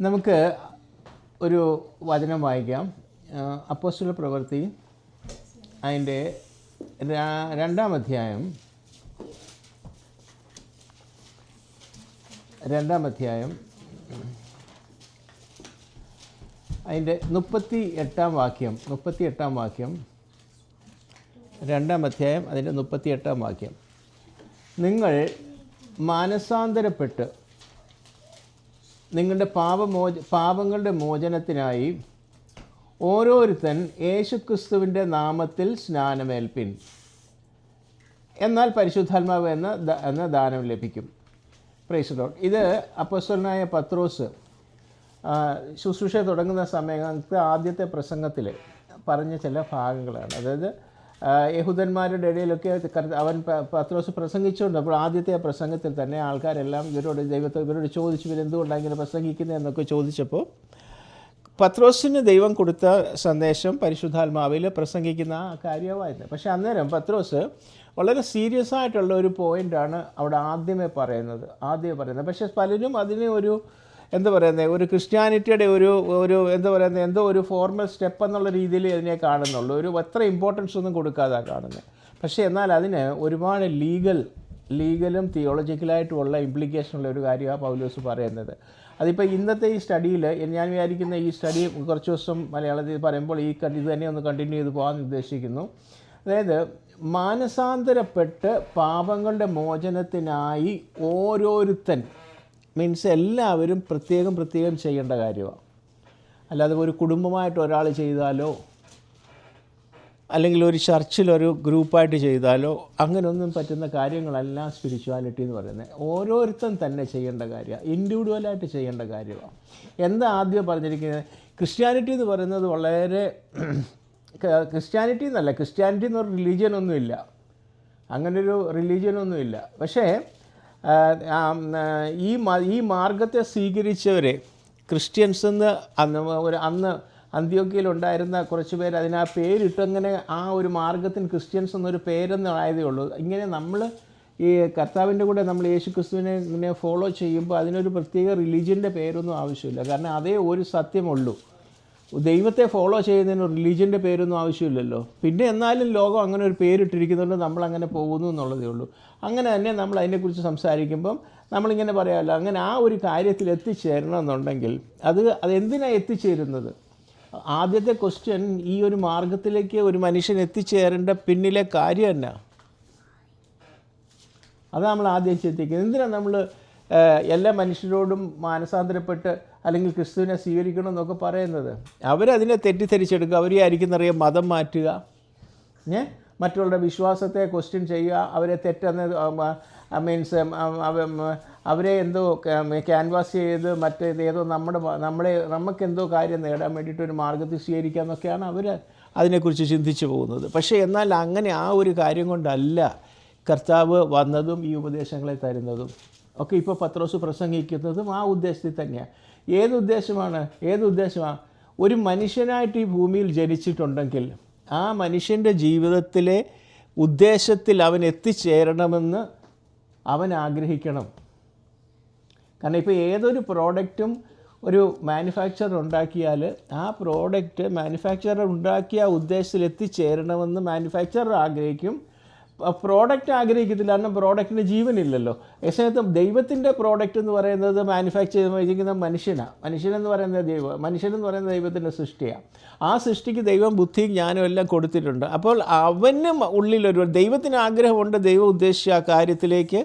നമുക്ക് ഒരു വചനം വായിക്കാം. അപ്പോസ്തല പ്രവൃത്തി അതിൻ്റെ 2-ാം അധ്യായം 2-ാം അധ്യായം അതിൻ്റെ 38-ാം വാക്യം 2-ാം അധ്യായം അതിൻ്റെ 38-ാം വാക്യം. നിങ്ങൾ മാനസാന്തരപ്പെട്ട് നിങ്ങളുടെ പാപങ്ങളുടെ മോചനത്തിനായി ഓരോരുത്തൻ യേശുക്രിസ്തുവിൻ്റെ നാമത്തിൽ സ്നാനമേൽപ്പിൻ, എന്നാൽ പരിശുദ്ധാത്മാവ് എന്ന ദാനം ലഭിക്കും. Praise the Lord. ഇത് അപ്പോസ്തലനായ പത്രോസ് ശുശ്രൂഷ തുടങ്ങുന്ന സമയത്ത് ആദ്യത്തെ പ്രസംഗത്തിൽ പറഞ്ഞ ചില ഭാഗങ്ങളാണ്. അതായത് യഹൂദന്മാരുടെ ഇടയിലൊക്കെ പത്രോസ് പ്രസംഗിച്ചുകൊണ്ട്, അപ്പോൾ ആദ്യത്തെ പ്രസംഗത്തിൽ തന്നെ ആൾക്കാരെല്ലാം ഇവരോട് ചോദിച്ചു, ഇവരെന്തുകൊണ്ടാണ് ഇങ്ങനെ പ്രസംഗിക്കുന്നത് എന്നൊക്കെ ചോദിച്ചപ്പോൾ പത്രോസിന് ദൈവം കൊടുത്ത സന്ദേശം പരിശുദ്ധാത്മാവിൽ പ്രസംഗിക്കുന്ന ആ കാര്യമായിരുന്നു. പക്ഷേ അന്നേരം പത്രോസ് വളരെ സീരിയസ് ആയിട്ടുള്ള ഒരു പോയിൻ്റാണ് അവിടെ ആദ്യമേ പറയുന്നത്. പക്ഷേ പലരും അതിനെ ഒരു ക്രിസ്ത്യാനിറ്റിയുടെ എന്തോ ഒരു ഫോർമൽ സ്റ്റെപ്പ് എന്നുള്ള രീതിയിൽ അതിനെ കാണുന്നുള്ളൂ. അത്ര ഇമ്പോർട്ടൻസ് ഒന്നും കൊടുക്കാതാണ് കാണുന്നത്. പക്ഷേ എന്നാൽ അതിന് ഒരുപാട് ലീഗലും തിയോളജിക്കലായിട്ടുമുള്ള ഇംപ്ലിക്കേഷനുള്ള ഒരു കാര്യമാണ് പൗലോസ് പറയുന്നത്. അതിപ്പോൾ ഇന്നത്തെ ഈ സ്റ്റഡിയിൽ ഞാൻ വിചാരിക്കുന്ന ഈ സ്റ്റഡി കുറച്ച് ദിവസം മലയാളത്തിൽ പറയുമ്പോൾ ഇത് തന്നെ ഒന്ന് കണ്ടിന്യൂ ചെയ്ത് പോകാൻ ഉദ്ദേശിക്കുന്നു. അതായത് മാനസാന്തരപ്പെട്ട് പാപങ്ങളുടെ മോചനത്തിനായി ഓരോരുത്തൻ മീൻസ് എല്ലാവരും പ്രത്യേകം ചെയ്യേണ്ട കാര്യമാണ്. അല്ലാതെ ഒരു കുടുംബമായിട്ട് ഒരാൾ ചെയ്താലോ അല്ലെങ്കിൽ ഒരു ചർച്ചിലൊരു ഗ്രൂപ്പായിട്ട് ചെയ്താലോ അങ്ങനെയൊന്നും പറ്റുന്ന കാര്യങ്ങളല്ല സ്പിരിച്വാലിറ്റി എന്ന് പറയുന്നത്. ഓരോരുത്തൻ തന്നെ ചെയ്യേണ്ട കാര്യമാണ്, ഇൻഡിവിജ്വലായിട്ട് ചെയ്യേണ്ട കാര്യമാണ്. എന്താ ആദ്യം പറഞ്ഞിരിക്കുന്നത്? ക്രിസ്ത്യാനിറ്റി എന്ന് പറയുന്നത് വളരെ ക്രിസ്ത്യാനിറ്റി എന്ന് ഒരു റിലീജിയനൊന്നുമില്ല, അങ്ങനൊരു റിലീജിയനൊന്നുമില്ല. പക്ഷേ ഈ മാർഗത്തെ സ്വീകരിച്ചവരെ ക്രിസ്ത്യൻസ് എന്ന് അന്ന് അന്ത്യോക്യയിലുണ്ടായിരുന്ന കുറച്ച് പേര് അതിന് ആ പേരിട്ടങ്ങനെ ആ ഒരു മാർഗത്തിന് ക്രിസ്ത്യൻസ് എന്നൊരു പേരെന്ന് ആയതേ ഉള്ളൂ. ഇങ്ങനെ നമ്മൾ ഈ കർത്താവിൻ്റെ കൂടെ നമ്മൾ യേശു ക്രിസ്തുവിനെ ഇങ്ങനെ ഫോളോ ചെയ്യുമ്പോൾ അതിനൊരു പ്രത്യേക റിലീജിയൻ്റെ പേരൊന്നും ആവശ്യമില്ല. കാരണം അതേ ഒരു സത്യമുള്ളൂ. ദൈവത്തെ ഫോളോ ചെയ്യുന്നതിന് റിലീജിയൻ്റെ പേരൊന്നും ആവശ്യമില്ലല്ലോ. പിന്നെ എന്നാലും ലോകം അങ്ങനെ ഒരു പേരിട്ടിരിക്കുന്നുണ്ട്, നമ്മളങ്ങനെ പോകുന്നു എന്നുള്ളതേ ഉള്ളൂ. അങ്ങനെ തന്നെ നമ്മൾ അതിനെക്കുറിച്ച് സംസാരിക്കുമ്പം നമ്മളിങ്ങനെ പറയാമല്ലോ, അങ്ങനെ ആ ഒരു കാര്യത്തിൽ എത്തിച്ചേരണം എന്നുണ്ടെങ്കിൽ അതെന്തിനാണ് എത്തിച്ചേരുന്നത്? ആദ്യത്തെ ക്വസ്റ്റ്യൻ, ഈ ഒരു മാർഗത്തിലേക്ക് ഒരു മനുഷ്യൻ എത്തിച്ചേരേണ്ട പിന്നിലെ കാര്യം എന്നാ? അതാണ് നമ്മൾ ആദ്യം ചിന്തിക്കുന്നത്. എന്തിനാണ് നമ്മൾ എല്ലാ മനുഷ്യരോടും മാനസാന്തരപ്പെട്ട് അല്ലെങ്കിൽ ക്രിസ്തുവിനെ സ്വീകരിക്കണം എന്നൊക്കെ പറയുന്നത്? അവരതിനെ തെറ്റിദ്ധരിച്ചെടുക്കുക. അവരെയായിരിക്കുന്നറിയാം മതം മാറ്റുക, മറ്റുള്ളവരുടെ വിശ്വാസത്തെ ക്വസ്റ്റ്യൻ ചെയ്യുക, അവരെ തെറ്റെന്ന് മീൻസ് അവരെ എന്തോ ക്യാൻവാസ് ചെയ്ത് മറ്റേതേതോ നമുക്കെന്തോ കാര്യം നേടാൻ വേണ്ടിയിട്ട് ഒരു മാർഗത്തിൽ സ്വീകരിക്കുക എന്നൊക്കെയാണ് അവർ അതിനെക്കുറിച്ച് ചിന്തിച്ചു പോകുന്നത്. പക്ഷേ എന്നാൽ അങ്ങനെ ആ ഒരു കാര്യം കൊണ്ടല്ല കർത്താവ് വന്നതും ഈ ഉപദേശങ്ങളെ തരുന്നതും ഒക്കെ. ഇപ്പോൾ പത്രോസ് പ്രസംഗിക്കുന്നതും ആ ഉദ്ദേശത്തിൽ തന്നെയാണ്. ഏത് ഉദ്ദേശമാണ്? ഒരു മനുഷ്യനായിട്ട് ഈ ഭൂമിയിൽ ജനിച്ചിട്ടുണ്ടെങ്കിൽ ആ മനുഷ്യൻ്റെ ജീവിതത്തിലെ ഉദ്ദേശത്തിൽ അവൻ എത്തിച്ചേരണമെന്ന് അവൻ ആഗ്രഹിക്കണം. കാരണം ഇപ്പോൾ ഏതൊരു പ്രോഡക്റ്റും ഒരു മാനുഫാക്ചറർ ഉണ്ടാക്കിയാൽ ആ പ്രോഡക്റ്റ് മാനുഫാക്ചറർ ഉണ്ടാക്കിയ ഉദ്ദേശത്തിൽ എത്തിച്ചേരണമെന്ന് മാനുഫാക്ചറർ ആഗ്രഹിക്കും. പ്രോഡക്റ്റ് ആഗ്രഹിക്കത്തില്ല, കാരണം പ്രോഡക്റ്റിന് ജീവനില്ലല്ലോ. സമയത്ത് ദൈവത്തിൻ്റെ പ്രോഡക്റ്റ് എന്ന് പറയുന്നത് മാനുഫാക്ചർ ചെയ്തിരിക്കുന്ന മനുഷ്യനെന്ന് പറയുന്നത് ദൈവത്തിൻ്റെ സൃഷ്ടിയാണ്. ആ സൃഷ്ടിക്ക് ദൈവം ബുദ്ധിയും ജ്ഞാനവും എല്ലാം കൊടുത്തിട്ടുണ്ട്. അപ്പോൾ അവന് ഉള്ളിലൊരു ദൈവത്തിന് ആഗ്രഹമുണ്ട്, ദൈവം ഉദ്ദേശിച്ച ആ കാര്യത്തിലേക്ക്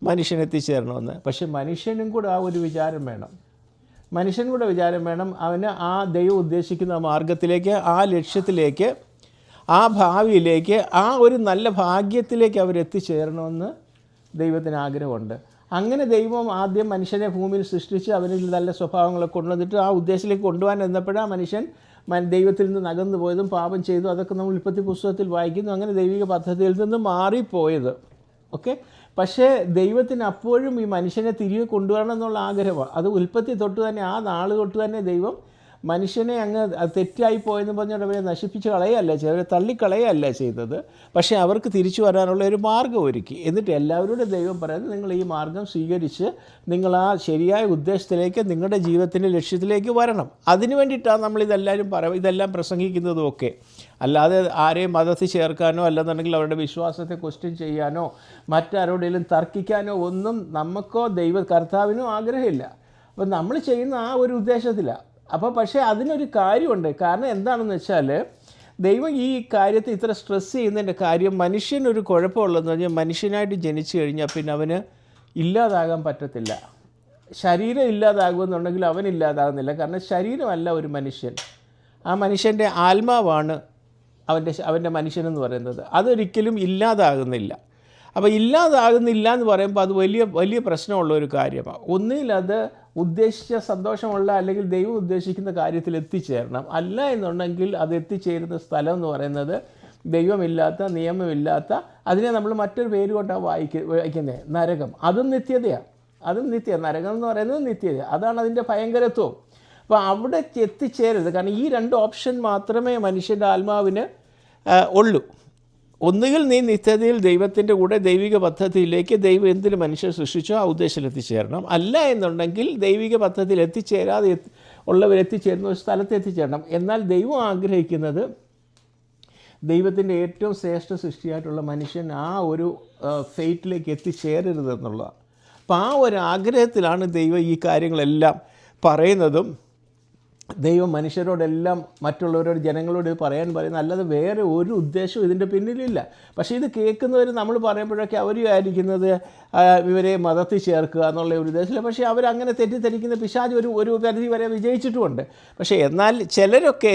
മനുഷ്യൻ എത്തിച്ചേരണമെന്ന്. പക്ഷെ മനുഷ്യനും കൂടെ ആ ഒരു വിചാരം വേണം. അവന് ആ ദൈവം ഉദ്ദേശിക്കുന്ന മാർഗത്തിലേക്ക്, ആ ലക്ഷ്യത്തിലേക്ക്, ആ ഭാവിയിലേക്ക്, ആ ഒരു നല്ല ഭാഗ്യത്തിലേക്ക് അവരെത്തിച്ചേരണമെന്ന് ദൈവത്തിന് ആഗ്രഹമുണ്ട്. അങ്ങനെ ദൈവം ആദ്യം മനുഷ്യനെ ഭൂമിയിൽ സൃഷ്ടിച്ച് അവനിൽ നല്ല സ്വഭാവങ്ങളൊക്കെ കൊണ്ടുവന്നിട്ട് ആ ഉദ്ദേശത്തിലേക്ക് കൊണ്ടുപോകാൻ എന്നപ്പോഴാണ് മനുഷ്യൻ ദൈവത്തിൽ നിന്ന് അകന്നു പോയതും പാപം ചെയ്തു. അതൊക്കെ നമ്മൾ ഉൽപ്പത്തി പുസ്തകത്തിൽ വായിക്കുന്നു. അങ്ങനെ ദൈവിക പദ്ധതിയിൽ നിന്ന് മാറിപ്പോയത്. ഓക്കെ. പക്ഷേ ദൈവത്തിന് അപ്പോഴും ഈ മനുഷ്യനെ തിരികെ കൊണ്ടുവരണം എന്നുള്ള ആഗ്രഹമാണ്. അത് ഉൽപ്പത്തി തൊട്ട് തന്നെ, ആ നാൾ തൊട്ട് തന്നെ ദൈവം മനുഷ്യനെ അങ്ങ് തെറ്റായി പോയെന്ന് പറഞ്ഞുകൊണ്ട് അവരെ നശിപ്പിച്ച് കളയല്ല ചെയ്തത്, അവരെ തള്ളിക്കളയല്ല ചെയ്തത്. പക്ഷേ അവർക്ക് തിരിച്ചു വരാനുള്ള ഒരു മാർഗ്ഗം ഒരുക്കി. എന്നിട്ട് എല്ലാവരോടും ദൈവം പറയുന്നത്, നിങ്ങൾ ഈ മാർഗ്ഗം സ്വീകരിച്ച് നിങ്ങൾ ആ ശരിയായ ഉദ്ദേശത്തിലേക്ക്, നിങ്ങളുടെ ജീവിതത്തിൻ്റെ ലക്ഷ്യത്തിലേക്ക് വരണം. അതിന് വേണ്ടിയിട്ടാണ് ഇതെല്ലാം പ്രസംഗിക്കുന്നതും ഒക്കെ. അല്ലാതെ ആരെയും മതത്തിൽ ചേർക്കാനോ അല്ലെന്നുണ്ടെങ്കിൽ അവരുടെ വിശ്വാസത്തെ ക്വസ്റ്റ്യൻ ചെയ്യാനോ മറ്റാരോടെങ്കിലും തർക്കിക്കാനോ ഒന്നും നമുക്കോ കർത്താവിനോ ആഗ്രഹമില്ല. അപ്പോൾ നമ്മൾ ചെയ്യുന്ന ആ ഒരു ഉദ്ദേശത്തിലാണ്. അപ്പോൾ പക്ഷേ അതിനൊരു കാര്യമുണ്ട്. കാരണം എന്താണെന്ന് വെച്ചാൽ, ദൈവം ഈ കാര്യത്തെ ഇത്ര സ്ട്രെസ് ചെയ്യുന്നതിൻ്റെ കാര്യം, മനുഷ്യനൊരു കുഴപ്പമുള്ളതെന്ന് പറഞ്ഞാൽ, മനുഷ്യനായിട്ട് ജനിച്ചു കഴിഞ്ഞാൽ പിന്നെ അവന് ഇല്ലാതാകാൻ പറ്റത്തില്ല. ശരീരം ഇല്ലാതാകുമെന്നുണ്ടെങ്കിൽ അവൻ ഇല്ലാതാകുന്നില്ല. കാരണം ശരീരമല്ല ഒരു മനുഷ്യൻ, ആ മനുഷ്യൻ്റെ ആത്മാവാണ് അവൻ്റെ മനുഷ്യനെന്ന് പറയുന്നത്. അതൊരിക്കലും ഇല്ലാതാകുന്നില്ല. അപ്പോൾ ഇല്ലാതാകുന്നില്ല എന്ന് പറയുമ്പോൾ അത് വലിയ പ്രശ്നമുള്ള ഒരു കാര്യമാണ്. ഒന്നുകിൽ അത് ഉദ്ദേശിച്ച സന്തോഷമുള്ള അല്ലെങ്കിൽ ദൈവം ഉദ്ദേശിക്കുന്ന കാര്യത്തിൽ എത്തിച്ചേരണം. അല്ല എന്നുണ്ടെങ്കിൽ അത് എത്തിച്ചേരുന്ന സ്ഥലം എന്ന് പറയുന്നത് ദൈവമില്ലാത്ത, നിയമമില്ലാത്ത, അതിനെ നമ്മൾ മറ്റൊരു പേര് കൊണ്ടാണ് വായിക്കുന്നത്, നരകം. അതും നിത്യതയാണ്. നരകം എന്ന് പറയുന്നത് നിത്യത. അതാണ് അതിൻ്റെ ഭയങ്കരത്വം. അപ്പോൾ അവിടെ എത്തിച്ചേരരുത്. കാരണം ഈ 2 ഓപ്ഷൻ മാത്രമേ മനുഷ്യൻ്റെ ആത്മാവിന് ഉള്ളൂ. ഒന്നുകിൽ നീ നിത്യതയിൽ ദൈവത്തിൻ്റെ കൂടെ ദൈവിക പദ്ധതിയിലേക്ക്, ദൈവം എന്തിന് മനുഷ്യർ സൃഷ്ടിച്ചോ ആ ഉദ്ദേശത്തിൽ എത്തിച്ചേരണം. അല്ല എന്നുണ്ടെങ്കിൽ ദൈവിക പദ്ധതിയിൽ എത്തിച്ചേരാതെ ഉള്ളവരെത്തിച്ചേരുന്ന ഒരു സ്ഥലത്ത് എത്തിച്ചേരണം. എന്നാൽ ദൈവം ആഗ്രഹിക്കുന്നത് ദൈവത്തിൻ്റെ ഏറ്റവും ശ്രേഷ്ഠ സൃഷ്ടിയായിട്ടുള്ള മനുഷ്യൻ ആ ഒരു ഫെയ്റ്റിലേക്ക് എത്തിച്ചേരരുതെന്നുള്ളതാണ്. അപ്പോൾ ആ ഒരു ആഗ്രഹത്തിലാണ് ദൈവം ഈ കാര്യങ്ങളെല്ലാം പറയുന്നതും ദൈവം മനുഷ്യരോടെല്ലാം മറ്റുള്ളവരോട് ജനങ്ങളോട് പറയാൻ പറയുന്നത്. അല്ലാതെ വേറെ ഒരു ഉദ്ദേശവും ഇതിൻ്റെ പിന്നിലില്ല. പക്ഷേ ഇത് കേൾക്കുന്നവർ നമ്മൾ പറയുമ്പോഴൊക്കെ അവർ വിചാരിക്കുന്നത് ഇവരെ മതത്തിൽ ചേർക്കുക എന്നുള്ള ഒരു ഉദ്ദേശമില്ല. പക്ഷേ അവരങ്ങനെ തെറ്റിദ്ധരിക്കുന്ന പിശാച് ഒരു പരിധി വരെ വിജയിച്ചിട്ടുമുണ്ട്. പക്ഷേ എന്നാൽ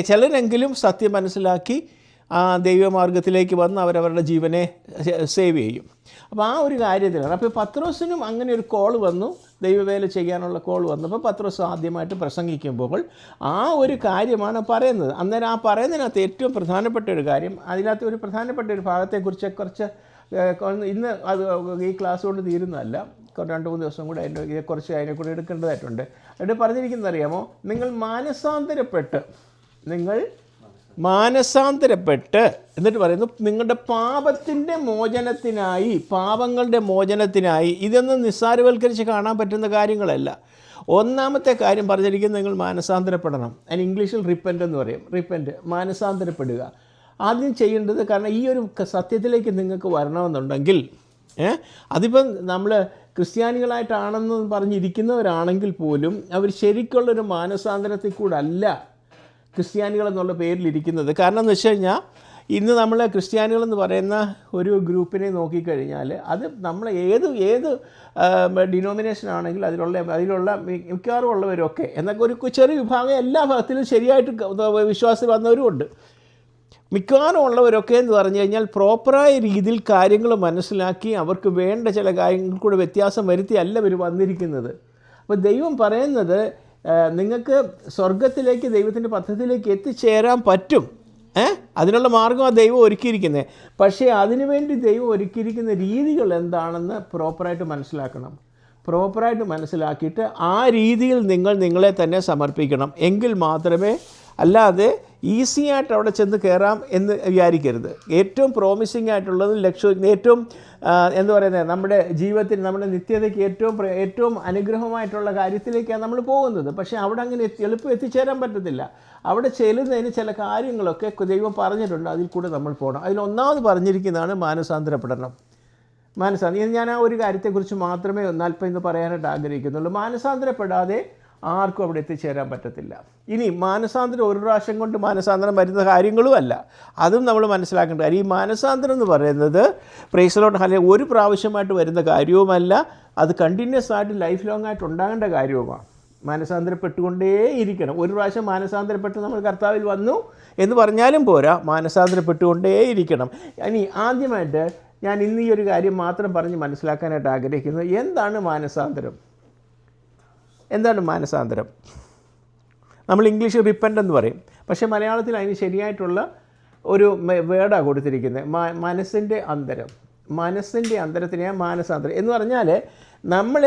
ചിലരെങ്കിലും സത്യം മനസ്സിലാക്കി ആ ദൈവമാർഗത്തിലേക്ക് വന്ന് അവരവരുടെ ജീവനെ സേവ് ചെയ്യും. അപ്പോൾ ആ ഒരു കാര്യത്തിലാണ്. അപ്പോൾ പത്രോസിനും അങ്ങനെ ഒരു കോൾ വന്നു, ദൈവവേല ചെയ്യാനുള്ള കോൾ വന്നപ്പോൾ പത്രോസ് ആദ്യമായിട്ട് പ്രസംഗിക്കുമ്പോൾ ആ ഒരു കാര്യമാണ് പറയുന്നത്. അന്നേരം ആ പറയുന്നതിനകത്ത് ഏറ്റവും പ്രധാനപ്പെട്ട ഒരു കാര്യം, അതിനകത്ത് ഒരു പ്രധാനപ്പെട്ട ഒരു ഭാഗത്തെക്കുറിച്ച് കുറച്ച് ഇന്ന് അത് ഈ ക്ലാസ് കൊണ്ട് തീരുന്നതല്ല, 2-3 ദിവസം കൂടെ അതിനെക്കൂടെ എടുക്കേണ്ടതായിട്ടുണ്ട്. എന്നിട്ട് പറഞ്ഞിരിക്കുന്നത് അറിയാമോ, നിങ്ങൾ മാനസാന്തരപ്പെട്ട് എന്നിട്ട് പറയുന്നു, നിങ്ങളുടെ പാപങ്ങളുടെ മോചനത്തിനായി. ഇതൊന്നും നിസ്സാരവൽക്കരിച്ച് കാണാൻ പറ്റുന്ന കാര്യങ്ങളല്ല. ഒന്നാമത്തെ കാര്യം പറഞ്ഞിരിക്കുന്നത്, നിങ്ങൾ മാനസാന്തരപ്പെടണം. അതിന് ഇംഗ്ലീഷിൽ റിപ്പൻ്റ് എന്ന് പറയും. മാനസാന്തരപ്പെടുക. ആദ്യം ചെയ്യേണ്ടത്, കാരണം ഈ ഒരു സത്യത്തിലേക്ക് നിങ്ങൾക്ക് വരണമെന്നുണ്ടെങ്കിൽ, അതിപ്പം നമ്മൾ ക്രിസ്ത്യാനികളായിട്ടാണെന്ന് പറഞ്ഞിരിക്കുന്നവരാണെങ്കിൽ പോലും അവർ ശരിക്കുള്ളൊരു മാനസാന്തരത്തിൽ കൂടെ അല്ല ക്രിസ്ത്യാനികളെന്നുള്ള പേരിലിരിക്കുന്നത്. കാരണം എന്ന് വെച്ച് കഴിഞ്ഞാൽ, ഇന്ന് നമ്മൾ ക്രിസ്ത്യാനികളെന്ന് പറയുന്ന ഒരു ഗ്രൂപ്പിനെ നോക്കിക്കഴിഞ്ഞാൽ അത് നമ്മൾ ഏത് ഡിനോമിനേഷൻ ആണെങ്കിൽ അതിലുള്ള മിക്കവാറും ഉള്ളവരൊക്കെ, എന്നൊക്കെ ഒരു ചെറിയ വിഭാഗം എല്ലാ ഭാഗത്തിലും ശരിയായിട്ട് വിശ്വാസത്തിൽ വന്നവരുമുണ്ട്. മിക്കവാറും ഉള്ളവരൊക്കെ എന്ന് പറഞ്ഞു കഴിഞ്ഞാൽ പ്രോപ്പറായ രീതിയിൽ കാര്യങ്ങൾ മനസ്സിലാക്കി അവർക്ക് വേണ്ട ചില കാര്യങ്ങൾ കൂടെ വ്യത്യാസം വരുത്തി അല്ല ഇവർ വന്നിരിക്കുന്നത്. അപ്പോൾ ദൈവം പറയുന്നത്, നിങ്ങൾക്ക് സ്വർഗത്തിലേക്ക്, ദൈവത്തിൻ്റെ പദ്ധതിയിലേക്ക് എത്തിച്ചേരാൻ പറ്റും. അതിനുള്ള മാർഗ്ഗമാണ് ദൈവം ഒരുക്കിയിരിക്കുന്നത്. പക്ഷേ അതിനുവേണ്ടി ദൈവം ഒരുക്കിയിരിക്കുന്ന രീതികൾ എന്താണെന്ന് പ്രോപ്പറായിട്ട് മനസ്സിലാക്കണം. പ്രോപ്പറായിട്ട് മനസ്സിലാക്കിയിട്ട് ആ രീതിയിൽ നിങ്ങളെ തന്നെ സമർപ്പിക്കണം. എങ്കിൽ മാത്രമേ, അല്ലാതെ ഈസി ആയിട്ട് അവിടെ ചെന്ന് കയറാം എന്ന് വിചാരിക്കരുത്. ഏറ്റവും പ്രോമിസിംഗ് ആയിട്ടുള്ളതും ഏറ്റവും എന്താ പറയുന്നത്, നമ്മുടെ ജീവിതത്തിൽ, നമ്മുടെ നിത്യതയ്ക്ക് ഏറ്റവും അനുഗ്രഹമായിട്ടുള്ള കാര്യത്തിലേക്കാണ് നമ്മൾ പോകുന്നത്. പക്ഷേ അവിടെ അങ്ങനെ എളുപ്പം എത്തിച്ചേരാൻ പറ്റത്തില്ല. അവിടെ ചെല്ലുന്നതിന് ചില കാര്യങ്ങളൊക്കെ ദൈവം പറഞ്ഞിട്ടുണ്ട്, അതിൽ കൂടെ നമ്മൾ പോകണം. അതിലൊന്നാമത് പറഞ്ഞിരിക്കുന്നതാണ് മാനസാന്തരപ്പെടണം. ഞാൻ ആ ഒരു കാര്യത്തെക്കുറിച്ച് മാത്രമേ ഇന്ന് പറയാനായിട്ട് ആഗ്രഹിക്കുന്നുള്ളൂ. മാനസാന്തരപ്പെടാതെ ആർക്കും അവിടെ എത്തിച്ചേരാൻ പറ്റത്തില്ല. ഇനി മാനസാന്തരം ഒരു പ്രാവശ്യം കൊണ്ട് മാനസാന്തരം വരുന്ന കാര്യങ്ങളും അല്ല, അതും നമ്മൾ മനസ്സിലാക്കേണ്ട കാര്യം. ഈ മാനസാന്തരം എന്ന് പറയുന്നത് പ്രൈസ് ലോർഡ് അല്ലെങ്കിൽ ഒരു പ്രാവശ്യമായിട്ട് വരുന്ന കാര്യവുമല്ല, അത് കണ്ടിന്യൂസ് ആയിട്ട് ലൈഫ് ലോങ് ആയിട്ട് ഉണ്ടാകേണ്ട കാര്യവുമാണ്. മാനസാന്തരപ്പെട്ടുകൊണ്ടേയിരിക്കണം. ഒരു പ്രാവശ്യം മാനസാന്തരപ്പെട്ട് നമ്മൾ കർത്താവിൽ വന്നു എന്ന് പറഞ്ഞാലും പോരാ, മാനസാന്തരപ്പെട്ടുകൊണ്ടേയിരിക്കണം. ഇനി ആദ്യമായിട്ട് ഞാൻ ഇന്ന് ഈ ഒരു കാര്യം മാത്രം പറഞ്ഞ് മനസ്സിലാക്കാനായിട്ട് ആഗ്രഹിക്കുന്നത്, എന്താണ് മാനസാന്തരം? നമ്മൾ ഇംഗ്ലീഷിൽ റിപ്പൻ്റ് എന്ന് പറയും, പക്ഷേ മലയാളത്തിൽ അതിന് ശരിയായിട്ടുള്ള ഒരു വേർഡാണ് കൊടുത്തിരിക്കുന്നത്, മനസ്സിൻ്റെ അന്തരം. മനസ്സിൻ്റെ അന്തരത്തിനെയാണ് മാനസാന്തരം എന്ന് പറഞ്ഞാൽ. നമ്മൾ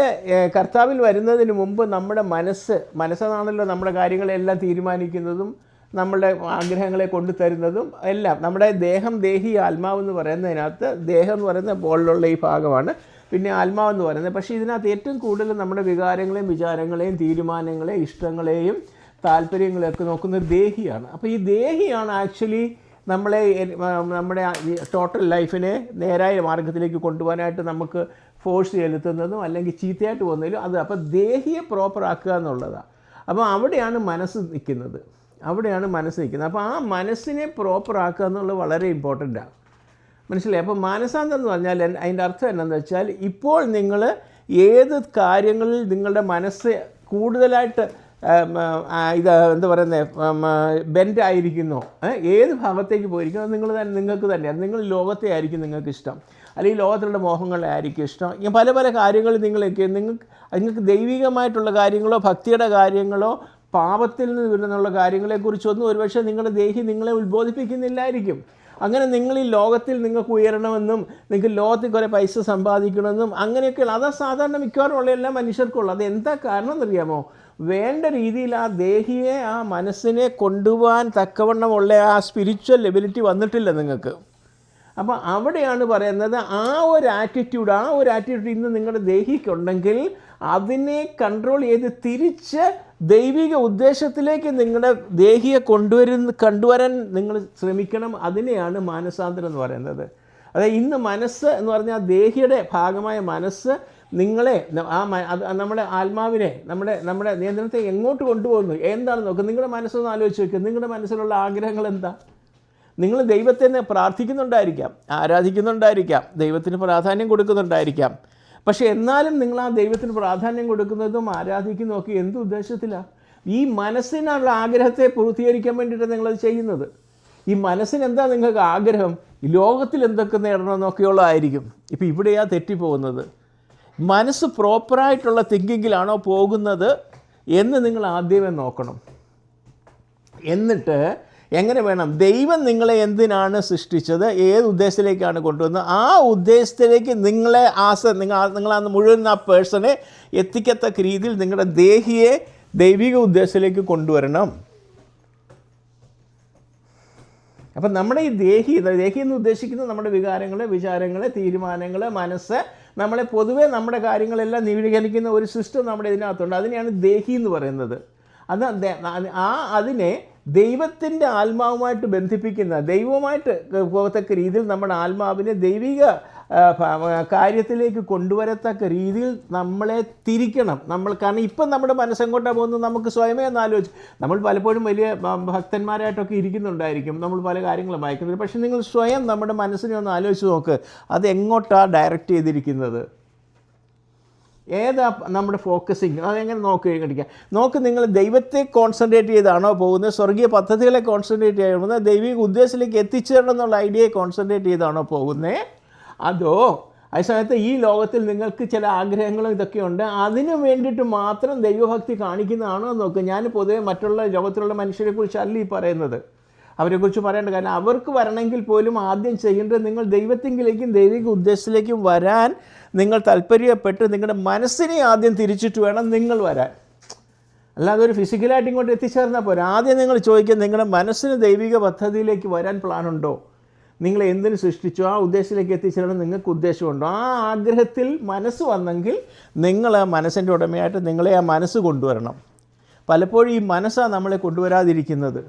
കർത്താവിൽ വരുന്നതിന് മുമ്പ് നമ്മുടെ മനസ്സാണല്ലോ നമ്മുടെ കാര്യങ്ങളെല്ലാം തീരുമാനിക്കുന്നതും നമ്മളുടെ ആഗ്രഹങ്ങളെ കൊണ്ടുതരുന്നതും എല്ലാം. നമ്മുടെ ദേഹം, ദേഹി, ആത്മാവെന്ന് പറയുന്നതിനകത്ത് ദേഹം എന്ന് പറയുന്ന ബോളിലുള്ള ഈ ഭാഗമാണ്, പിന്നെ ആത്മാവെന്ന് പറയുന്നത്. പക്ഷേ ഇതിനകത്ത് ഏറ്റവും കൂടുതൽ നമ്മുടെ വികാരങ്ങളെയും വിചാരങ്ങളെയും തീരുമാനങ്ങളെയും ഇഷ്ടങ്ങളെയും താല്പര്യങ്ങളെയൊക്കെ നോക്കുന്നത് ദേഹിയാണ്. അപ്പോൾ ഈ ദേഹിയാണ് ആക്ച്വലി നമ്മുടെ ടോട്ടൽ ലൈഫിനെ നേരായ മാർഗത്തിലേക്ക് കൊണ്ടുപോകാനായിട്ട് നമുക്ക് ഫോഴ്സ് ചെലുത്തുന്നതും അല്ലെങ്കിൽ ചീത്തയായിട്ട് പോകുന്നതിലും അത്. അപ്പോൾ ദേഹിയെ പ്രോപ്പറാക്കുക എന്നുള്ളതാണ്. അപ്പോൾ അവിടെയാണ് മനസ്സ് നിൽക്കുന്നത്. അപ്പോൾ ആ മനസ്സിനെ പ്രോപ്പറാക്കുക എന്നുള്ളത് വളരെ ഇമ്പോർട്ടൻ്റാണ്. മനസ്സിലായി? അപ്പോൾ മാനസാന്തരം എന്ന് പറഞ്ഞാൽ അതിൻ്റെ അർത്ഥം എന്താണെന്ന് വെച്ചാൽ, ഇപ്പോൾ നിങ്ങൾ ഏത് കാര്യങ്ങളിൽ നിങ്ങളുടെ മനസ്സ് കൂടുതലായിട്ട് എന്താ പറയുന്നത് ബെൻഡായിരിക്കുന്നോ, ഏത് ഭാഗത്തേക്ക് പോയിരിക്കുന്നോ നിങ്ങൾക്ക് തന്നെയാണ്. നിങ്ങൾ ലോകത്തെ ആയിരിക്കും നിങ്ങൾക്ക് ഇഷ്ടം, അല്ലെങ്കിൽ ലോകത്തിലുള്ള മോഹങ്ങളെ ആയിരിക്കും ഇഷ്ടം. പല കാര്യങ്ങൾ നിങ്ങൾക്ക് ദൈവികമായിട്ടുള്ള കാര്യങ്ങളോ ഭക്തിയുടെ കാര്യങ്ങളോ പാപത്തിൽ നിന്ന് വരുന്നുള്ള കാര്യങ്ങളെക്കുറിച്ചൊന്നും ഒരുപക്ഷെ നിങ്ങളുടെ ദേഹി നിങ്ങളെ ഉത്ബോധിപ്പിക്കുന്നില്ലായിരിക്കും. അങ്ങനെ നിങ്ങൾ ഈ ലോകത്തിൽ നിങ്ങൾക്ക് ഉയരണമെന്നും നിങ്ങൾക്ക് ലോകത്തിൽ കുറേ പൈസ സമ്പാദിക്കണമെന്നും അങ്ങനെയൊക്കെയുള്ള അതാ സാധാരണ മിക്കവാറും ഉള്ള എല്ലാ മനുഷ്യർക്കുള്ളത്. അതെന്താ കാരണം എന്നറിയാമോ? വേണ്ട രീതിയിൽ ആ ദേഹിയെ, ആ മനസ്സിനെ കൊണ്ടുപോകാൻ തക്കവണ്ണമുള്ള ആ സ്പിരിച്വൽ എബിലിറ്റി വന്നിട്ടില്ല നിങ്ങൾക്ക്. അപ്പോൾ അവിടെയാണ് പറയുന്നത് ആ ഒരു ആറ്റിറ്റ്യൂഡ് ഇന്ന് നിങ്ങളുടെ ദേഹിക്കുണ്ടെങ്കിൽ അതിനെ കൺട്രോൾ ചെയ്ത് തിരിച്ച് ദൈവിക ഉദ്ദേശത്തിലേക്ക് നിങ്ങളുടെ ദേഹിയെ കൊണ്ടുവരാൻ നിങ്ങൾ ശ്രമിക്കണം. അതിനെയാണ് മാനസാന്തരം എന്ന് പറയുന്നത്. അതായത് ഇന്ന് മനസ്സ് എന്ന് പറഞ്ഞാൽ ദേഹിയുടെ ഭാഗമായ മനസ്സ് നിങ്ങളെ നമ്മുടെ ആത്മാവിനെ നമ്മുടെ നിയന്ത്രണത്തെ എങ്ങോട്ട് കൊണ്ടുപോകുന്നു എന്താണെന്ന് നോക്കുക. നിങ്ങളുടെ മനസ്സൊന്ന് ആലോചിച്ച് നോക്കുക. നിങ്ങളുടെ മനസ്സിലുള്ള ആഗ്രഹങ്ങൾ എന്താ? നിങ്ങൾ ദൈവത്തെ പ്രാർത്ഥിക്കുന്നുണ്ടായിരിക്കാം, ആരാധിക്കുന്നുണ്ടായിരിക്കാം, ദൈവത്തിന് പ്രാധാന്യം കൊടുക്കുന്നുണ്ടായിരിക്കാം. പക്ഷേ എന്നാലും നിങ്ങൾ ആ ദൈവത്തിന് പ്രാധാന്യം കൊടുക്കുന്നതും ആരാധിക്കുന്നതും ഒക്കെ എന്ത് ഉദ്ദേശത്തിലാണ്? ഈ മനസ്സിനുള്ള ആഗ്രഹത്തെ പൂർത്തീകരിക്കാൻ വേണ്ടിയിട്ട് നിങ്ങളത് ചെയ്യുന്നത്. ഈ മനസ്സിനെന്താ നിങ്ങൾക്ക് ആഗ്രഹം? ഈ ലോകത്തിൽ എന്തൊക്കെ നേടണമെന്നൊക്കെയുള്ളതായിരിക്കും. ഇപ്പോൾ ഇവിടെയാണ് തെറ്റിപ്പോകുന്നത്. മനസ്സ് പ്രോപ്പറായിട്ടുള്ള തിങ്കിങ്ങിലാണോ പോകുന്നത് എന്ന് നിങ്ങൾ ആദ്യമേ നോക്കണം. എന്നിട്ട് എങ്ങനെ വേണം, ദൈവം നിങ്ങളെ എന്തിനാണ് സൃഷ്ടിച്ചത്, ഏത് ഉദ്ദേശത്തിലേക്കാണ് കൊണ്ടുവന്നത്, ആ ഉദ്ദേശത്തിലേക്ക് നിങ്ങളെ നിങ്ങൾ മുഴുവൻ ആ പേഴ്സണെ എത്തിക്കത്തക്ക രീതിയിൽ നിങ്ങളുടെ ദേഹിയെ ദൈവിക ഉദ്ദേശത്തിലേക്ക് കൊണ്ടുവരണം. അപ്പം നമ്മുടെ ഈ ദേഹി എന്ന് ഉദ്ദേശിക്കുന്നത് നമ്മുടെ വിചാരങ്ങൾ, തീരുമാനങ്ങൾ, മനസ്സ്, നമ്മളെ പൊതുവേ നമ്മുടെ കാര്യങ്ങളെല്ലാം നിരീകരിക്കുന്ന ഒരു സിസ്റ്റം നമ്മുടെ ഇതിനകത്തുണ്ട്. അതിനെയാണ് ദേഹി എന്ന് പറയുന്നത്. അതിനെ ദൈവത്തിൻ്റെ ആത്മാവുമായിട്ട് ബന്ധിപ്പിക്കുന്ന, ദൈവവുമായിട്ട് പോകത്തക്ക രീതിയിൽ നമ്മുടെ ആത്മാവിനെ ദൈവിക കാര്യത്തിലേക്ക് കൊണ്ടുവരത്തക്ക രീതിയിൽ നമ്മളെ തിരിക്കണം. കാരണം ഇപ്പം നമ്മുടെ മനസ്സെങ്ങോട്ടാണ് പോകുന്നത് നമുക്ക് സ്വയമേ ഒന്ന് ആലോചിച്ച്. നമ്മൾ പലപ്പോഴും വലിയ ഭക്തന്മാരായിട്ടൊക്കെ ഇരിക്കുന്നുണ്ടായിരിക്കും, നമ്മൾ പല കാര്യങ്ങളും വായിക്കുന്നത്. പക്ഷേ നിങ്ങൾ സ്വയം നമ്മുടെ മനസ്സിനെ ഒന്ന് ആലോചിച്ച് നോക്ക്, അത് എങ്ങോട്ടാണ് ഡയറക്റ്റ് ചെയ്തിരിക്കുന്നത്, ഏതാ നമ്മുടെ ഫോക്കസിങ്, അതെങ്ങനെ നോക്ക്. നിങ്ങൾ ദൈവത്തെ കോൺസെൻട്രേറ്റ് ചെയ്താണോ പോകുന്നത്, സ്വർഗീയ പദ്ധതികളെ കോൺസെൻട്രേറ്റ് ചെയ്യാൻ പോകുന്നത്, ദൈവിക ഉദ്ദേശത്തിലേക്ക് എത്തിച്ചേരണം എന്നുള്ള ഐഡിയയെ കോൺസെൻട്രേറ്റ് ചെയ്താണോ പോകുന്നത്, അതോ അതേസമയത്ത് ഈ ലോകത്തിൽ നിങ്ങൾക്ക് ചില ആഗ്രഹങ്ങളും ഇതൊക്കെ ഉണ്ട്, അതിന് വേണ്ടിയിട്ട് മാത്രം ദൈവഭക്തി കാണിക്കുന്നതാണോ എന്ന് നോക്കുക. ഞാൻ പൊതുവെ മറ്റുള്ള ലോകത്തിലുള്ള മനുഷ്യരെക്കുറിച്ചല്ല ഈ പറയുന്നത്, അവരെക്കുറിച്ച് പറയേണ്ട. കാരണം അവർക്ക് വരണമെങ്കിൽ പോലും ആദ്യം ചെയ്യേണ്ടത് നിങ്ങൾ ദൈവത്തിങ്കിലേക്കും ദൈവിക ഉദ്ദേശത്തിലേക്കും വരാൻ നിങ്ങൾ താല്പര്യപ്പെട്ട് നിങ്ങളുടെ മനസ്സിനെ ആദ്യം തിരിച്ചിട്ട് വേണം നിങ്ങൾ വരാൻ. അല്ലാതെ ഒരു ഫിസിക്കലായിട്ട് ഇങ്ങോട്ട് എത്തിച്ചേർന്നാൽ പോരാ. ആദ്യം നിങ്ങൾ ചോദിക്കുക, നിങ്ങളുടെ മനസ്സിന് ദൈവിക പദ്ധതിയിലേക്ക് വരാൻ പ്ലാനുണ്ടോ? നിങ്ങൾ എന്തിനു സൃഷ്ടിച്ചോ ആ ഉദ്ദേശത്തിലേക്ക് എത്തിച്ചേരണം നിങ്ങൾക്ക് ഉദ്ദേശമുണ്ടോ? ആ ആഗ്രഹത്തിൽ മനസ്സ് വന്നെങ്കിൽ നിങ്ങൾ ആ മനസ്സിൻ്റെ ഉടമയായിട്ട് നിങ്ങളെ ആ മനസ്സ് കൊണ്ടുവരണം. പലപ്പോഴും ഈ മനസ്സാണ് നമ്മളെ കൊണ്ടുവരാതിരിക്കുന്നത്.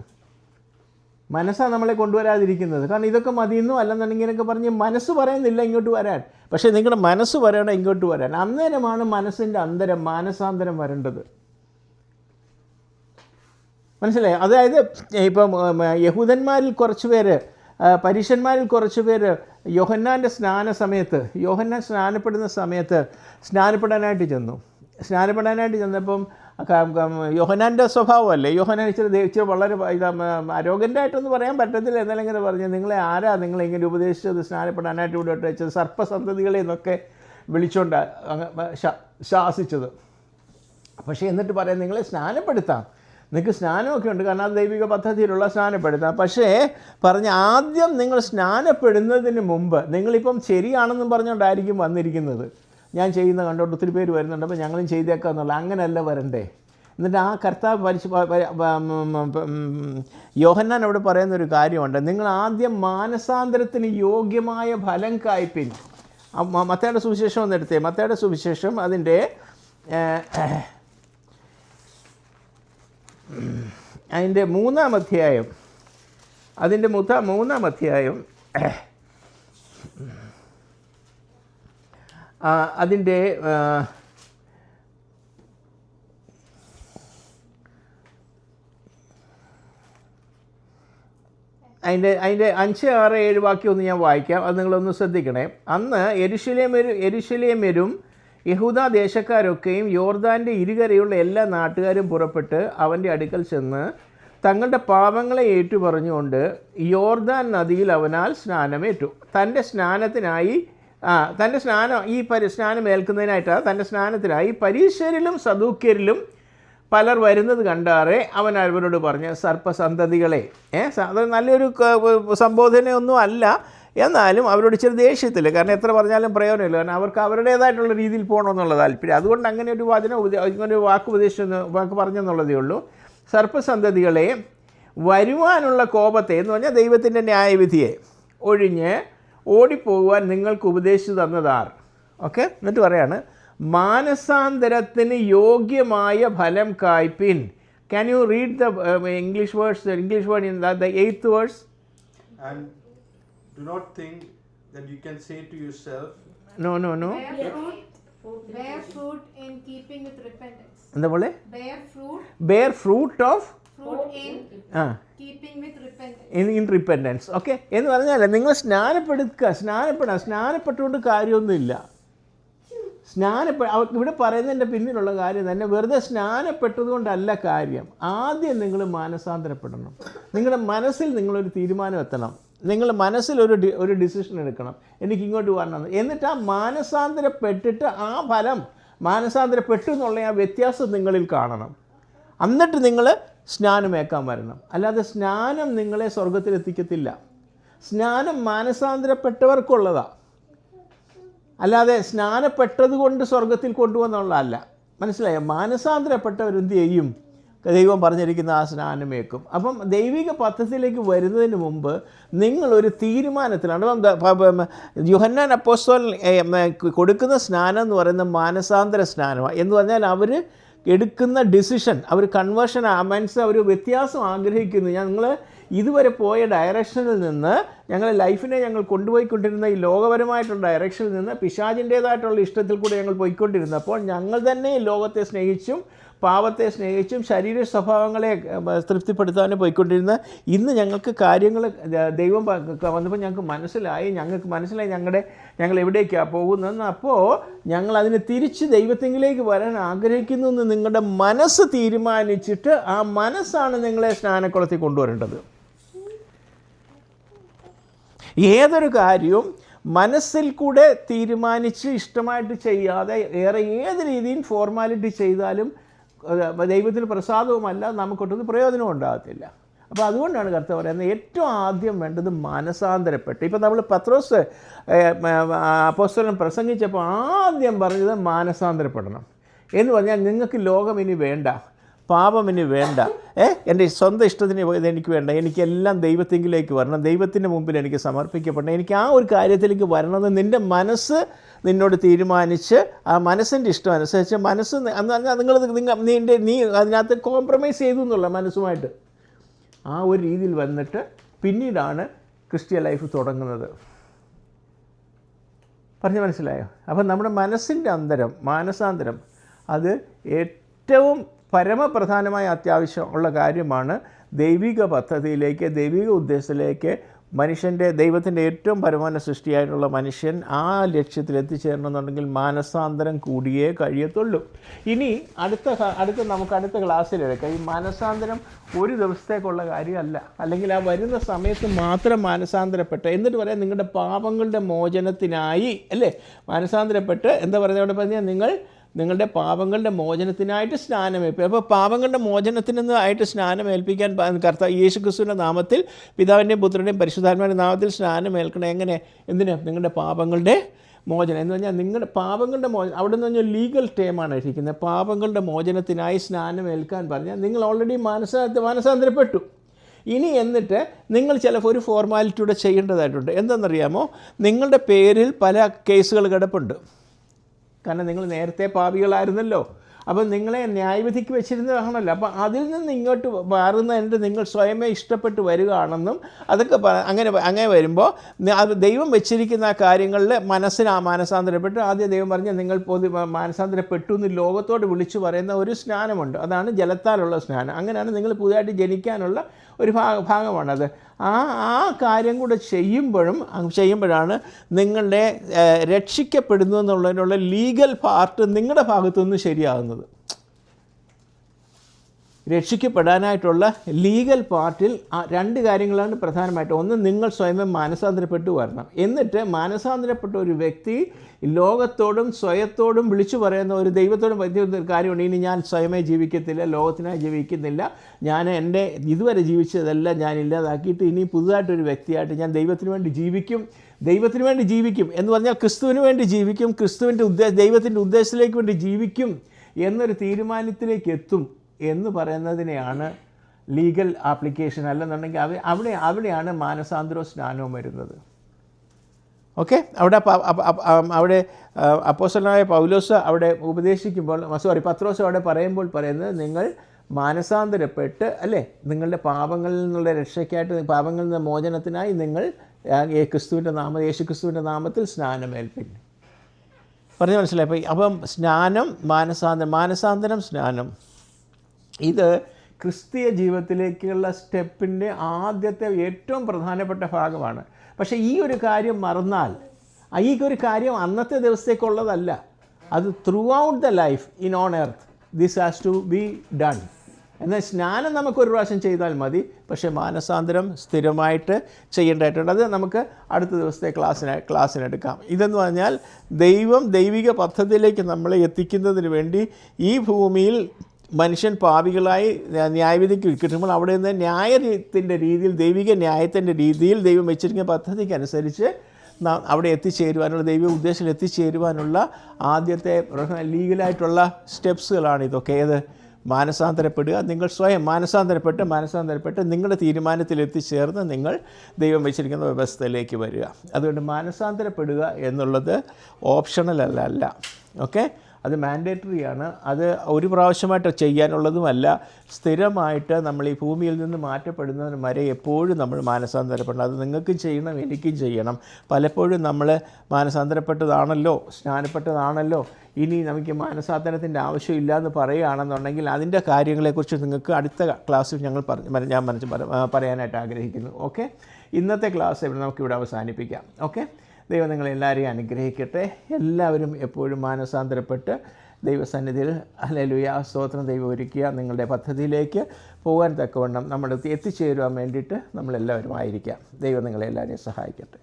കാരണം ഇതൊക്കെ മതിയെന്നോ അല്ലെന്നുണ്ടെങ്കിൽ എന്നൊക്കെ പറഞ്ഞ് മനസ്സ് പറയുന്നില്ല ഇങ്ങോട്ട് വരാൻ. പക്ഷേ നിങ്ങളുടെ മനസ്സ് പറയണം ഇങ്ങോട്ട് വരാൻ. അന്നേരമാണ് മനസ്സിൻ്റെ മാനസാന്തരം വരേണ്ടത്. മനസ്സിലായി? അതായത് ഇപ്പം യഹൂദന്മാരിൽ കുറച്ച് പേര്, പരീശന്മാരിൽ കുറച്ച് പേര് യോഹന്നാൻ്റെ യോഹന്നാൻ സ്നാനപ്പെടുന്ന സമയത്ത് സ്നാനപ്പെടാനായിട്ട് ചെന്നപ്പം യോഹന്നാൻ്റെ സ്വഭാവമല്ലേ, യോഹന്നാൻ ഇച്ചിരി വളരെ അരോഗൻ്റായിട്ടൊന്നും പറയാൻ പറ്റത്തില്ല. എന്നാലും ഇങ്ങനെ പറഞ്ഞു, നിങ്ങളെ ഇങ്ങനെ ഉപദേശിച്ചത് സ്നാനപ്പെടാനായിട്ട് ഇവിടെ വെച്ചത് സർപ്പസന്തതികളെ എന്നൊക്കെ വിളിച്ചുകൊണ്ട് ശാസിച്ചത്. പക്ഷേ എന്നിട്ട് പറയാം, നിങ്ങളെ സ്നാനപ്പെടുത്താം, നിങ്ങൾക്ക് സ്നാനമൊക്കെ ഉണ്ട്, കാരണം അത് ദൈവിക പദ്ധതിയിലുള്ള സ്നാനപ്പെടുത്താം. പക്ഷേ പറഞ്ഞ ആദ്യം നിങ്ങൾ സ്നാനപ്പെടുന്നതിന് മുമ്പ്, നിങ്ങളിപ്പം ശരിയാണെന്നും പറഞ്ഞുകൊണ്ടായിരിക്കും വന്നിരിക്കുന്നത്, ഞാൻ ചെയ്യുന്ന കണ്ടോണ്ട് ഒത്തിരി പേര് വരുന്നുണ്ട്, അപ്പോൾ ഞങ്ങളും ചെയ്തേക്കാം എന്നുള്ള, അങ്ങനെയല്ല വരണ്ടേ. എന്നിട്ട് ആ കർത്താവ് യോഹന്നാൻ അവിടെ പറയുന്നൊരു കാര്യമുണ്ട്, നിങ്ങൾ ആദ്യം മാനസാന്തരത്തിന് യോഗ്യമായ ഫലം കായ്പിൻ. മത്തായിയുടെ സുവിശേഷം ഒന്ന് എടുത്തേ. മത്തായിയുടെ സുവിശേഷം അതിൻ്റെ 3-ാം അധ്യായം, അതിൻ്റെ 3-ാം അധ്യായം അതിൻ്റെ അതിൻ്റെ 5, 6, 7 വാക്യം ഒന്ന് ഞാൻ വായിക്കാം, അത് നിങ്ങളൊന്ന് ശ്രദ്ധിക്കണേ. അന്ന് യെരുശലേമ്യരും യഹൂദാ ദേശക്കാരൊക്കെയും യോർദാൻ്റെ ഇരുകരയുള്ള എല്ലാ നാട്ടുകാരും പുറപ്പെട്ട് അവൻ്റെ അടുക്കൽ ചെന്ന് തങ്ങളുടെ പാപങ്ങളെ ഏറ്റുപറഞ്ഞുകൊണ്ട് യോർദാൻ നദിയിൽ അവനാൽ സ്നാനമേറ്റു. തൻ്റെ സ്നാനത്തിനായി സ്നാനം ഏൽക്കുന്നതിനായിട്ടാണ് തൻ്റെ സ്നാനത്തിനായി പരീശരിലും സദൂക്യരിലും പലർ വരുന്നത് കണ്ടാറെ അവൻ അവരോട് പറഞ്ഞ്, സർപ്പസന്തതികളെ. അത് നല്ലൊരു സംബോധനയൊന്നും അല്ല, എന്നാലും അവരോട് ചെറിയ ദേഷ്യത്തില്ല, കാരണം എത്ര പറഞ്ഞാലും പ്രയോജനമില്ല, കാരണം അവർക്ക് അവരുടേതായിട്ടുള്ള രീതിയിൽ പോകണമെന്നുള്ള താല്പര്യം. അതുകൊണ്ട് അങ്ങനെ ഒരു ഇങ്ങനെ ഒരു വാക്ക് പറഞ്ഞെന്നുള്ളതേ ഉള്ളൂ. സർപ്പസന്തതികളെ, വരുവാനുള്ള കോപത്തെ എന്ന് പറഞ്ഞാൽ ദൈവത്തിൻ്റെ ന്യായവിധിയെ ഒഴിഞ്ഞ് ഓടിപ്പോകുവാൻ നിങ്ങൾക്ക് ഉപദേശിച്ചു തന്നതാർ. ഓക്കെ, എന്നിട്ട് പറയാണ്, മാനസാന്തരത്തിന് യോഗ്യമായ ഫലം കായ്പിൻ. Can you read the English words, the English word in the 8th verse? And do not think that you can say to yourself, No. Bear fruit in keeping with repentance. എന്താ പോലെ? Bear fruit in keeping with repentance. In repentance. Okay, എന്ന് പറഞ്ഞാൽ നിങ്ങൾ സ്നാനപ്പെട്ടുകൊണ്ട് കാര്യമൊന്നുമില്ല. ഇവിടെ പറയുന്നതിൻ്റെ പിന്നിലുള്ള കാര്യം തന്നെ വെറുതെ സ്നാനപ്പെട്ടതുകൊണ്ടല്ല കാര്യം. ആദ്യം നിങ്ങൾ മാനസാന്തരപ്പെടണം. നിങ്ങളുടെ മനസ്സിൽ നിങ്ങളൊരു തീരുമാനം എത്തണം. നിങ്ങളുടെ മനസ്സിൽ ഒരു ഡിസിഷൻ എടുക്കണം, എനിക്ക് ഇങ്ങോട്ട് വരണം. എന്നിട്ട് ആ മാനസാന്തരപ്പെട്ടിട്ട് ആ ഫലം, മാനസാന്തരപ്പെട്ടു എന്നുള്ള ആ വ്യത്യാസം നിങ്ങളിൽ കാണണം. എന്നിട്ട് നിങ്ങൾ സ്നാനമേക്കാൻ വരണം. അല്ലാതെ സ്നാനം നിങ്ങളെ സ്വർഗത്തിലെത്തിക്കത്തില്ല. സ്നാനം മാനസാന്തരപ്പെട്ടവർക്കുള്ളതാണ്, അല്ലാതെ സ്നാനപ്പെട്ടത് കൊണ്ട് സ്വർഗത്തിൽ കൊണ്ടുവന്നുള്ളതല്ല. മനസ്സിലായോ? മാനസാന്തരപ്പെട്ടവരെന്ത് ചെയ്യും? ദൈവം പറഞ്ഞിരിക്കുന്ന ആ സ്നാനമേക്കും. അപ്പം ദൈവിക പദ്ധതിയിലേക്ക് വരുന്നതിന് മുമ്പ് നിങ്ങളൊരു തീരുമാനത്തിലാണ്. യോഹന്നാൻ അപ്പോസ്തലൻ കൊടുക്കുന്ന സ്നാനം എന്ന് പറയുന്നത് മാനസാന്തര സ്നാനമാണ്. എന്ന് പറഞ്ഞാൽ അവർ എടുക്കുന്ന ഡിസിഷൻ, അവർ കൺവേർഷൻ, അവർ വ്യത്യാസം ആഗ്രഹിക്കുന്നു. ഞങ്ങൾ ഇതുവരെ പോയ ഡയറക്ഷനിൽ നിന്ന്, ഞങ്ങളുടെ ലൈഫിനെ ഞങ്ങൾ കൊണ്ടുപോയിക്കൊണ്ടിരുന്ന ഈ ലോകപരമായിട്ടുള്ള ഡയറക്ഷനിൽ നിന്ന് പിശാചിൻ്റേതായിട്ടുള്ള ഇഷ്ടത്തിൽ കൂടെ ഞങ്ങൾ പോയിക്കൊണ്ടിരുന്നപ്പോൾ ഞങ്ങൾ തന്നെ ലോകത്തെ സ്നേഹിച്ചും പാപത്തെ സ്നേഹിച്ചും ശരീര സ്വഭാവങ്ങളെ തൃപ്തിപ്പെടുത്താനും പോയിക്കൊണ്ടിരുന്ന ഇന്ന് ഞങ്ങൾക്ക് കാര്യങ്ങൾ ദൈവം വന്നപ്പോൾ ഞങ്ങൾക്ക് മനസ്സിലായി ഞങ്ങൾ എവിടേക്കാണ് പോകുന്നതെന്ന്. അപ്പോൾ ഞങ്ങൾ അതിനെ തിരിച്ച് ദൈവത്തിലേക്ക് വരാൻ ആഗ്രഹിക്കുന്നു എന്ന് നിങ്ങളുടെ മനസ്സ് തീരുമാനിച്ചിട്ട് ആ മനസ്സാണ് നിങ്ങളെ സ്നാനക്കുളത്തിൽ കൊണ്ടുവരേണ്ടത്. ഏതൊരു കാര്യവും മനസ്സിൽ കൂടെ തീരുമാനിച്ച് ഇഷ്ടമായിട്ട് ചെയ്യാതെ ഏത് രീതിയിൽ ഫോർമാലിറ്റി ചെയ്താലും ദൈവത്തിന് പ്രസാദവുമല്ല, നമുക്കൊട്ടൊന്നും പ്രയോജനവും ഉണ്ടാകത്തില്ല. അപ്പോൾ അതുകൊണ്ടാണ് കർത്താവ് പറയുന്നത് ഏറ്റവും ആദ്യം വേണ്ടത് മാനസാന്തരപ്പെട്ട്. ഇപ്പം നമ്മൾ പത്രോസ് അപ്പോസ്തലൻ പ്രസംഗിച്ചപ്പോൾ ആദ്യം പറഞ്ഞത് മാനസാന്തരപ്പെടണം എന്ന് പറഞ്ഞാൽ നിങ്ങൾക്ക് ലോകം ഇനി വേണ്ട, പാപം ഇനി വേണ്ട, എൻ്റെ സ്വന്തം ഇഷ്ടത്തിന് പോയത് എനിക്ക് വേണ്ട, എനിക്കെല്ലാം ദൈവത്തിങ്കിലേക്ക് വരണം, ദൈവത്തിൻ്റെ മുമ്പിൽ എനിക്ക് സമർപ്പിക്കപ്പെടണം, എനിക്ക് ആ ഒരു കാര്യത്തിലേക്ക് വരണമെന്ന് നിൻ്റെ മനസ്സ് നിന്നോട് തീരുമാനിച്ച് ആ മനസ്സിൻ്റെ ഇഷ്ടം അനുസരിച്ച് മനസ്സ് നീ അതിനകത്ത് കോംപ്രമൈസ് ചെയ്തു എന്നുള്ള മനസ്സുമായിട്ട് ആ ഒരു രീതിയിൽ വന്നിട്ട് പിന്നീടാണ് ക്രിസ്ത്യൻ ലൈഫ് തുടങ്ങുന്നത്. പറഞ്ഞ് മനസ്സിലായോ? അപ്പം നമ്മുടെ മനസ്സിൻ്റെ മാനസാന്തരം അത് ഏറ്റവും പരമപ്രധാനമായ അത്യാവശ്യമുള്ള കാര്യമാണ്. ദൈവിക പദ്ധതിയിലേക്ക്, ദൈവിക ഉദ്ദേശത്തിലേക്ക് ദൈവത്തിൻ്റെ ഏറ്റവും പരമോന്നത സൃഷ്ടിയായിട്ടുള്ള മനുഷ്യൻ ആ ലക്ഷ്യത്തിൽ എത്തിച്ചേരണമെന്നുണ്ടെങ്കിൽ മാനസാന്തരം കൂടിയേ കഴിയത്തുള്ളൂ. ഇനി നമുക്ക് അടുത്ത ക്ലാസ്സിലെടുക്കാം. ഈ മാനസാന്തരം ഒരു ദിവസത്തേക്കുള്ള കാര്യമല്ല, അല്ലെങ്കിൽ ആ വരുന്ന സമയത്ത് മാത്രം മാനസാന്തരപ്പെട്ട് എന്നിട്ട് പറയാം നിങ്ങളുടെ പാപങ്ങളുടെ മോചനത്തിനായി, അല്ലേ, മാനസാന്തരപ്പെട്ട് എന്താ പറയുക അവിടെ പറഞ്ഞാൽ നിങ്ങൾ നിങ്ങളുടെ പാപങ്ങളുടെ മോചനത്തിനായിട്ട് സ്നാനമേൽപ്പിക്കുക. അപ്പോൾ പാപങ്ങളുടെ മോചനത്തിനായിട്ട് സ്നാനമേൽപ്പിക്കാൻ കർത്താവ് യേശു ക്രിസ്തുവിൻ്റെ നാമത്തിൽ പിതാവിൻ്റെയും പുത്രൻ്റെയും പരിശുദ്ധാത്മാവിൻ്റെ നാമത്തിൽ സ്നാനമേൽക്കണം. എങ്ങനെ? എന്തിനാ? നിങ്ങളുടെ പാപങ്ങളുടെ മോചനം എന്ന് പറഞ്ഞാൽ നിങ്ങളുടെ പാപങ്ങളുടെ മോചനം. അവിടെ നിന്ന് പറഞ്ഞാൽ ലീഗൽ ടേമാണ് ഇരിക്കുന്നത്. പാപങ്ങളുടെ മോചനത്തിനായി സ്നാനമേൽക്കാൻ പറഞ്ഞാൽ നിങ്ങൾ ഓൾറെഡി മാനസാന്തരപ്പെട്ടു. ഇനി എന്നിട്ട് നിങ്ങൾ ചിലപ്പോൾ ഒരു ഫോർമാലിറ്റിയുടെ ചെയ്യേണ്ടതായിട്ടുണ്ട്. എന്തെന്നറിയാമോ? നിങ്ങളുടെ പേരിൽ പല കേസുകൾ കിടപ്പുണ്ട്. കാരണം നിങ്ങൾ നേരത്തെ പാപികളായിരുന്നല്ലോ. അപ്പം നിങ്ങളെ ന്യായവിധിക്ക് വെച്ചിരുന്നതാണല്ലോ. അപ്പം അതിൽ നിന്ന് ഇങ്ങോട്ട് മാറുന്നതിൻ്റെ നിങ്ങൾ സ്വയമേ ഇഷ്ടപ്പെട്ട് വരികയാണെന്നും അതൊക്കെ അങ്ങനെ വരുമ്പോൾ ദൈവം വെച്ചിരിക്കുന്ന ആ കാര്യങ്ങളിൽ മാനസാന്തരപ്പെട്ട് ആദ്യം ദൈവം പറഞ്ഞ് നിങ്ങൾ മാനസാന്തരപ്പെട്ടു എന്ന് ലോകത്തോട് വിളിച്ചു പറയുന്ന ഒരു സ്നാനമുണ്ട്. അതാണ് ജലത്താലുള്ള സ്നാനം. അങ്ങനെയാണ് നിങ്ങൾ പുതുതായിട്ട് ജനിക്കാനുള്ള ഒരു ഭാഗമാണത്. ആ കാര്യം കൂടെ ചെയ്യുമ്പോഴാണ് നിങ്ങളുടെ രക്ഷിക്കപ്പെടുന്നു എന്നുള്ളതിനുള്ള ലീഗൽ പാർട്ട് നിങ്ങളുടെ ഭാഗത്തുനിന്ന് ശരിയാകുന്നത്. രക്ഷിക്കപ്പെടാനായിട്ടുള്ള ലീഗൽ പാർട്ടിൽ രണ്ട് കാര്യങ്ങളാണ് പ്രധാനമായിട്ട്. ഒന്ന്, നിങ്ങൾ സ്വയമേ മാനസാന്തരപ്പെട്ടു വരണം. എന്നിട്ട് മാനസാന്തരപ്പെട്ട ഒരു വ്യക്തി ലോകത്തോടും സ്വയത്തോടും വിളിച്ചു പറയുന്ന ഒരു ദൈവത്തോടും വലിയ കാര്യമുണ്ട്. ഇനി ഞാൻ സ്വയമേ ജീവിക്കത്തില്ല, ലോകത്തിനായി ജീവിക്കുന്നില്ല, ഞാൻ എൻ്റെ ഇതുവരെ ജീവിച്ചതെല്ലാം ഞാൻ ഇല്ലാതാക്കിയിട്ട് ഇനി പുതുതായിട്ടൊരു വ്യക്തിയായിട്ട് ഞാൻ ദൈവത്തിന് വേണ്ടി ജീവിക്കും എന്ന് പറഞ്ഞാൽ ക്രിസ്തുവിന് വേണ്ടി ജീവിക്കും, ദൈവത്തിൻ്റെ ഉദ്ദേശത്തിലേക്ക് വേണ്ടി ജീവിക്കും എന്നൊരു തീരുമാനത്തിലേക്ക് എത്തും എന്ന് പറയുന്നതിനെയാണ് ലീഗൽ ആപ്ലിക്കേഷൻ. അല്ലെന്നുണ്ടെങ്കിൽ അവിടെയാണ് മാനസാന്തരവും സ്നാനവും വരുന്നത്. ഓക്കെ, അവിടെ അപ്പോസ്തലനായ പൗലോസ് അവിടെ ഉപദേശിക്കുമ്പോൾ പത്രോസ് അവിടെ പറയുന്നത് നിങ്ങൾ മാനസാന്തരപ്പെട്ട് അല്ലേ, നിങ്ങളുടെ പാപങ്ങളിൽ നിന്നുള്ള രക്ഷയ്ക്കായിട്ട്, പാപങ്ങളിൽ നിന്ന് മോചനത്തിനായി നിങ്ങൾ യേശു ക്രിസ്തുവിൻ്റെ നാമത്തിൽ സ്നാനമേൽപ്പിൻ. പറഞ്ഞ് മനസ്സിലായി? അപ്പം സ്നാനം, മാനസാന്തരം, സ്നാനം, ഇത് ക്രിസ്തീയ ജീവിതത്തിലേക്കുള്ള സ്റ്റെപ്പിൻ്റെ ആദ്യത്തെ ഏറ്റവും പ്രധാനപ്പെട്ട ഭാഗമാണ്. പക്ഷേ ഈ ഒരു കാര്യം മറന്നാൽ, ഈ ഒരു കാര്യം അന്നത്തെ ദിവസത്തേക്കുള്ളതല്ല, അത് throughout the life in on earth this has to be done. എന്നാൽ സ്നാനം നമുക്കൊരു പ്രാവശ്യം ചെയ്താൽ മതി, പക്ഷേ മാനസാന്തരം സ്ഥിരമായിട്ട് ചെയ്യേണ്ടതായിട്ടുണ്ട്. അത് നമുക്ക് അടുത്ത ദിവസത്തെ ക്ലാസ്സിനെടുക്കാം. ഇതെന്ന് പറഞ്ഞാൽ ദൈവിക പദ്ധതിയിലേക്ക് നമ്മളെ എത്തിക്കുന്നതിന് വേണ്ടി ഈ ഭൂമിയിൽ മനുഷ്യൻ പാപികളായി ന്യായവിധിക്ക് കിട്ടുമ്പോൾ അവിടെ നിന്ന് ന്യായത്തിൻ്റെ രീതിയിൽ, ദൈവിക ന്യായത്തിൻ്റെ രീതിയിൽ ദൈവം വെച്ചിരിക്കുന്ന പദ്ധതിക്കനുസരിച്ച് അവിടെ എത്തിച്ചേരുവാനുള്ള, ദൈവ ഉദ്ദേശത്തിൽ എത്തിച്ചേരുവാനുള്ള ആദ്യത്തെ ലീഗലായിട്ടുള്ള സ്റ്റെപ്സുകളാണ് ഇതൊക്കെ. ഏത്? മാനസാന്തരപ്പെടുക. നിങ്ങൾ സ്വയം മാനസാന്തരപ്പെട്ട് നിങ്ങളുടെ തീരുമാനത്തിൽ എത്തിച്ചേർന്ന് നിങ്ങൾ ദൈവം വെച്ചിരിക്കുന്ന വ്യവസ്ഥയിലേക്ക് വരിക. അതുകൊണ്ട് മാനസാന്തരപ്പെടുക എന്നുള്ളത് ഓപ്ഷണൽ അല്ല. ഓക്കെ, അത് മാൻഡേറ്ററിയാണ്. അത് ഒരു പ്രാവശ്യമായിട്ട് ചെയ്യാനുള്ളതുമല്ല. സ്ഥിരമായിട്ട് നമ്മൾ ഈ ഭൂമിയിൽ നിന്ന് മാറ്റപ്പെടുന്നതിന് വരെ എപ്പോഴും നമ്മൾ മാനസാന്തരപ്പെടണം. അത് നിങ്ങൾക്കും ചെയ്യണം, എനിക്കും ചെയ്യണം. പലപ്പോഴും നമ്മൾ മാനസാന്തരപ്പെട്ടതാണല്ലോ, സ്നാനപ്പെട്ടതാണല്ലോ, ഇനി നമുക്ക് മാനസാന്തരത്തിൻ്റെ ആവശ്യമില്ല എന്ന് പറയുകയാണെന്നുണ്ടെങ്കിൽ അതിൻ്റെ കാര്യങ്ങളെക്കുറിച്ച് നിങ്ങൾക്ക് അടുത്ത ക്ലാസ്സിൽ ഞാൻ പറയാനായിട്ട് ആഗ്രഹിക്കുന്നു. ഓക്കെ, ഇന്നത്തെ ക്ലാസ് നമുക്കിവിടെ അവസാനിപ്പിക്കാം. ഓക്കെ, ദൈവം നിങ്ങളെല്ലാവരെയും അനുഗ്രഹിക്കട്ടെ. എല്ലാവരും എപ്പോഴും മാനസാന്തരപ്പെട്ട് ദൈവസന്നിധിയിൽ ഹല്ലേലൂയ സ്തോത്രം ദൈവം ഒരുക്കുക നിങ്ങളുടെ പദ്ധതിയിലേക്ക് പോകാൻ തക്കവണ്ണം നമ്മൾ എത്തിച്ചേരുവാൻ വേണ്ടിയിട്ട് നമ്മളെല്ലാവരും ആയിരിക്കാം. ദൈവം നിങ്ങളെല്ലാവരെയും സഹായിക്കട്ടെ.